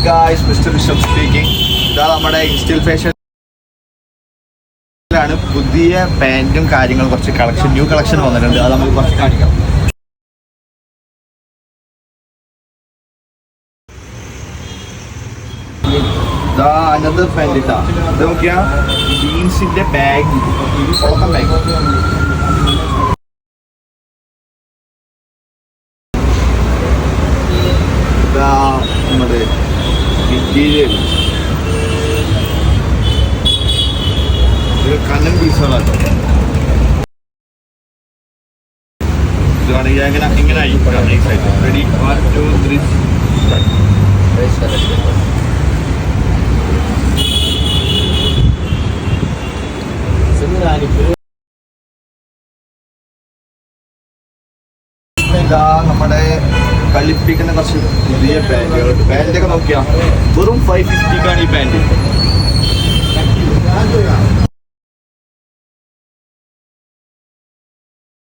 guys, Mr. Rishabh speaking. ഇതാ നമ്മുടെ ഇൻസ്റ്റൽ ഫാഷനിലാണ് പുതിയ പാൻറ്റും കാര്യങ്ങളും കുറച്ച് ന്യൂ കളക്ഷൻ വന്നിട്ടുണ്ട്. അത് നമുക്ക് കുറച്ച് കാണിക്കാം. ഇതാ അനദർ പാൻറ് ഇട്ടാ. ഇത് നോക്കിയാ ജീൻസിന്റെ ബാഗ്, കൊളക്കം ബാഗ്. ഇതാ നമ്മുടെ മെറ്റീരിയൽ കണ്ണൻ പീസുകളാട്ടോ. ഇതാണെങ്കിൽ ഇങ്ങനെ അയക്കാം. റെഡി 1 2 3 ഇതാ നമ്മുടെ കളിപ്പിക്കുന്ന കുറച്ച് പുതിയ പാൻറ്റുകൾ. പാൻറ്റൊക്കെ നോക്കിയാ വെറും 550ക്കാണ് ഈ പാൻറ്റ്.